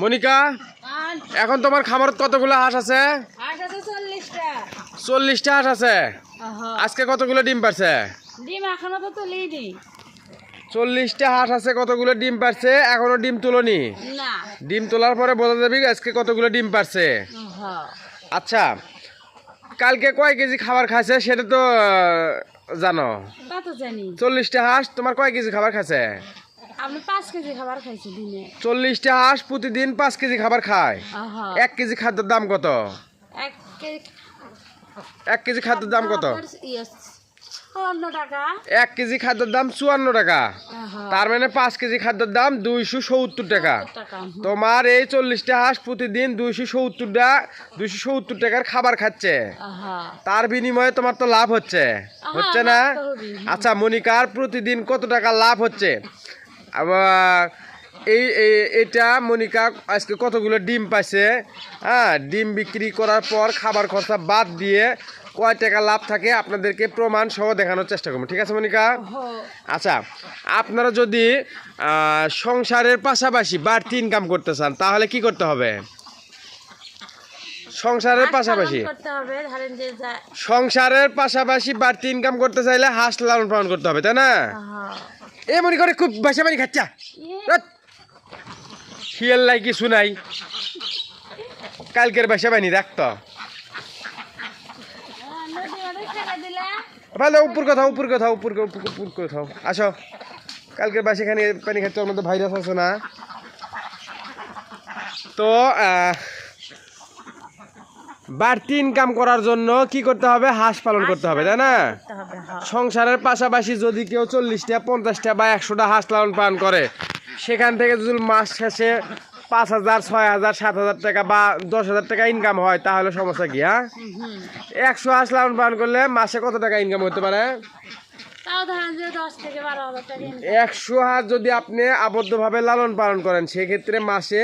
মনিকা, এখন তোমার খামারত কতগুলো হাঁস আছে? 40টা হাঁস আছে। আজকে কতগুলো ডিম পারছে? ডিম এখনো তো তুলিনি। 40টা হাঁস আছে, কতগুলো ডিম পারছে? এখনো ডিম তুলোনি? না। ডিম তোলার পরে বোঝা যাবে আজকে কতগুলো ডিম পারছে। আচ্ছা, কালকে কয় কেজি খাবার খাইছে সেটা তো জানো? তা তো জানি। 40টা হাঁস তোমার কয় কেজি খাবার খাইছে? আমি 5 কেজি খাবার খাইছি দিনে। 40টা হাঁস প্রতিদিন 5 কেজি খাবার খায়। 1 কেজি খাদ্যের দাম কত? 1 কেজি খাদ্যের দাম কত? 54 টাকা। 1 কেজি খাদ্যের দাম 54 টাকা। তার মানে 5 কেজি খাদ্যের দাম 270 টাকা। তোমার এই 40টা হাঁস প্রতিদিন 270 টাকার খাবার খাচ্ছে। তার বিনিময়ে তোমার তো লাভ হচ্ছে, হচ্ছে না? আচ্ছা, মনিকার প্রতিদিন কত টাকা লাভ হচ্ছে? আবার এটা মনিকা আজকে কতগুলো ডিম পাইছে, হ্যাঁ, ডিম বিক্রি করার পর খাবার খরচা বাদ দিয়ে কয় টাকা লাভ থাকে আপনাদেরকে প্রমাণ সহ দেখানোর চেষ্টা করবো, ঠিক আছে মনিকা? আচ্ছা, আপনারা যদি সংসারের পাশাপাশি বাড়তি ইনকাম করতে চান তাহলে কি করতে হবে? সংসারের পাশাপাশি বাড়তি ইনকাম করতে চাইলে হাঁস লালন পালন করতে হবে, তাই না? এ মনে করে খুব বাসা বাড়ি খাচ্ছা শিয়াল নাই কিছু নাই, কালকের বাসা বানি রাখতো ভালো। উপর কথা আসো, কালকের বাসা খানি পানি খাচ্ছে, ওর মধ্যে ভাইরাস আছে না? তো বাড়তি ইনকাম করার জন্য কি করতে হবে? হাঁস পালন করতে হবে, তাই না? সংসারের পাশাপাশি যদি কেউ 40টা 50টা বা 100টা হাঁস লালন পালন করে, সেখান থেকে যদি মাস শেষে 5,000 6,000 7,000 টাকা বা 10,000 টাকা ইনকাম হয় তাহলে সমস্যা কি? 100 হাঁস লালন পালন করলে মাসে কত টাকা ইনকাম হতে পারে? 100 হাঁস যদি আপনি আবদ্ধভাবে লালন পালন করেন সেক্ষেত্রে মাসে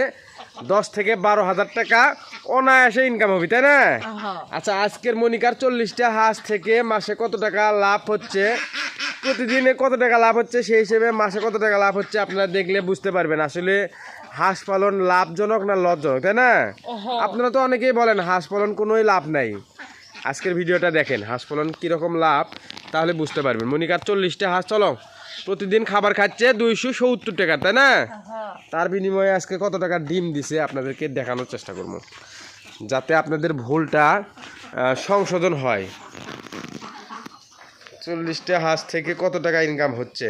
10 থেকে 12,000 টাকা অনায়াসে ইনকাম হবে, তাই না? আচ্ছা, আজকের মনিকার 40টা হাঁস থেকে মাসে কত টাকা লাভ হচ্ছে, প্রতিদিনে কত টাকা লাভ হচ্ছে, সেই হিসেবে মাসে কত টাকা লাভ হচ্ছে আপনারা দেখলে বুঝতে পারবেন আসলে হাঁস পালন লাভজনক না লজ্জনক, তাই না? আপনারা তো অনেকেই বলেন হাঁস পালন কোনোই লাভ নাই। আজকের ভিডিওটা দেখেন হাঁস পালন কীরকম লাভ, তাহলে বুঝতে পারবেন। মনিকার 40টা হাঁস চলো প্রতিদিন খাবার খাচ্ছে 270 টাকা, তাই না? তার বিনিময়ে আজকে কত টাকা ডিম দিছে আপনাদেরকে দেখানোর চেষ্টা করবো, যাতে আপনাদের ভুলটা সংশোধন হয়। 40টা হাঁস থেকে কত টাকা ইনকাম হচ্ছে?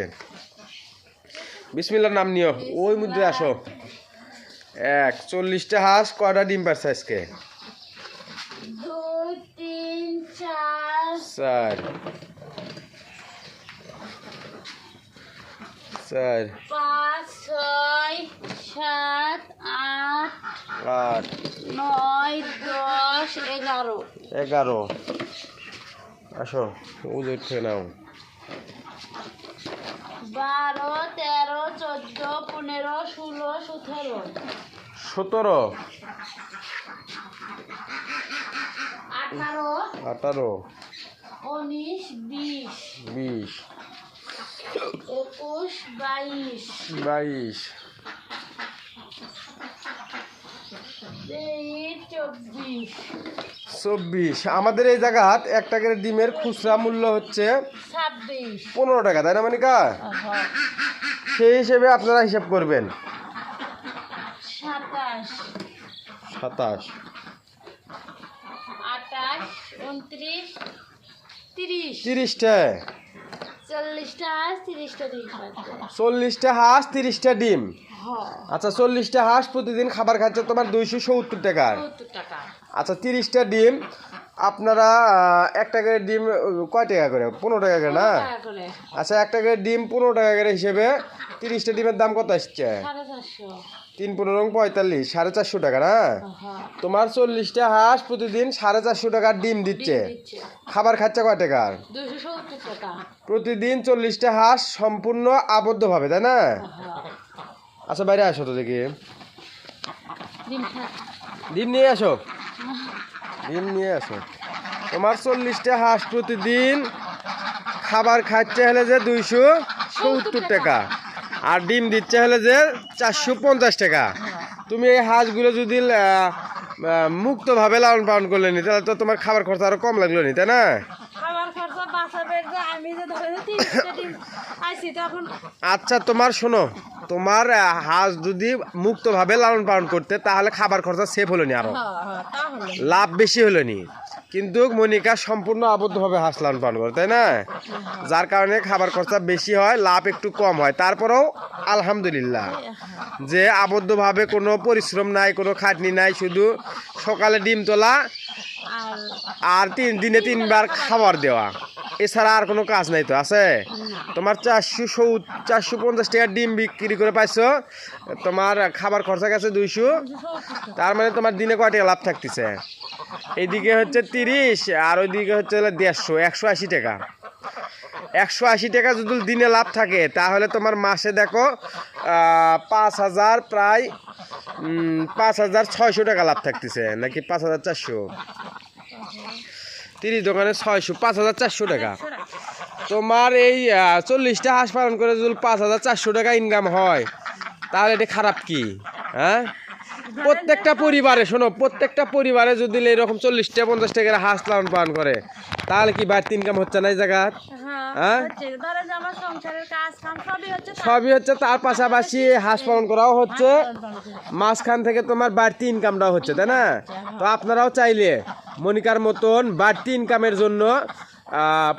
বিসমিল্লাহর নাম নিও, ওই মধ্যে আসো। 40টা হাঁস কয়টা ডিম পারছে আজকে? 2 3 4 4 5 6 7 8 9 10 11 আসো, উঠে নাও। 12 13 14 15 16 17 18 18 19 20 20 21 22 24। আমাদের এই জায়গাত একটা করে ডিমের খুচরা মূল্য হচ্ছে 15 টাকা, তাই না মনিকা? সেই হিসেবে আপনারা হিসাব করবেন। 27 27 28 29 30 30টা 40টা 30টা ডিম। 40টা হাঁস 30টা ডিম। আচ্ছা, 40টা হাঁস প্রতিদিন খাবার খাচ্ছে তোমার 270 টাকা। আচ্ছা, 30টা ডিম আপনারা একটা করে ডিম কয় টাকা করে? 15 টাকা করে না? আচ্ছা, একটা করে ডিম 15 টাকা করে হিসেবে 30টা ডিমের দাম কত আসছে? 3 15 45 450 টাকা না? তোমার 40টা হাঁস প্রতিদিন 450 টাকার ডিম দিচ্ছে, খাবার খাচ্ছে কয় টাকা? 270 টাকা প্রতিদিন। 40টা হাঁস সম্পূর্ণ আবদ্ধভাবে, তাই না? আচ্ছা, বাইরে আসো তো দেখি, ডিম নিয়ে আসো। তোমার 40টা হাঁস প্রতিদিন খাবার খাচ্ছে হলে যে 270 টাকা, আর ডিম দিচ্ছে হলে যে 450 টাকা। তুমি এই হাঁসগুলো যদি মুক্তভাবে লালন পালন করলে নি তাহলে তো তোমার খাবার খরচ আরো কম লাগলো নি, তাই না? খাবার খরচা বাঁচাবে যে আমি যে ধরে 30টা ডিম আইছি তখন আচ্ছা তোমার শোনো, তোমার হাঁস যদি মুক্তভাবে লালন পালন করতে তাহলে খাবার খরচা সেভ হলো নি, আরো তাহলে লাভ বেশি হলো নি। কিন্তু মনিকা সম্পূর্ণ আবদ্ধভাবে হাঁস লালন পালন করে, তাই না? যার কারণে খাবার খরচা বেশি হয়, লাভ একটু কম হয়। তারপরেও আলহামদুলিল্লাহ যে আবদ্ধভাবে কোনো পরিশ্রম নাই, কোনো খাটনি নাই, শুধু সকালে ডিম তোলা আর আর দিনে 3বার খাবার দেওয়া, এছাড়া আর কোনো কাজ নাই তো আছে? তোমার 450 টাকা ডিম বিক্রি করে পাইছো, তোমার খাবার খরচা গেছে 200, তার মানে তোমার দিনে কয় টাকা লাভ থাকতেছে? এইদিকে হচ্ছে 30 আর ওইদিকে হচ্ছে 150, 180 টাকা। 180 টাকা যদি দিনে লাভ থাকে তাহলে তোমার মাসে দেখো 5,000 প্রায় 5,600 টাকা লাভ থাকতেছে, নাকি 5,400? 30 দোকানে 600, 5,400 টাকা। তোমার এই 40টা হাঁস পালন করে যদি 5,400 টাকা ইনকাম হয় তাহলে এটা খারাপ কি? হ্যাঁ, প্রত্যেকটা পরিবারে শোনো, প্রত্যেকটা পরিবারে যদি এরকম 40টা 50 টাকার হাঁস লালন পালন করে তাহলে কি বাড়তি ইনকাম হচ্ছে না এই জায়গা? হ্যাঁ, ধরে যে আমার সংসারের কাজ কাম সবই হচ্ছে, তার পাশাপাশি হাঁস পালন করাও হচ্ছে, মাঝখান থেকে তোমার বাড়তি ইনকামটাও হচ্ছে, তাই না? তো আপনারাও চাইলে মনিকার মতন বাড়তি ইনকামের জন্য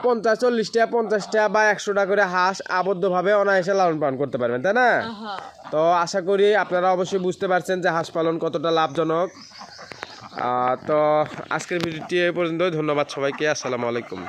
50, 40টা 50টা বা 100টা করে হাঁস আবদ্ধভাবে অনায়াসে লালন পালন করতে পারবেন, তাই না? তো আশা করি আপনারা অবশ্যই বুঝতে পারছেন যে হাঁস পালন কতটা লাভজনক। তো আজকের ভিডিওটি এই পর্যন্তই। ধন্যবাদ সবাইকে। আসসালামু আলাইকুম।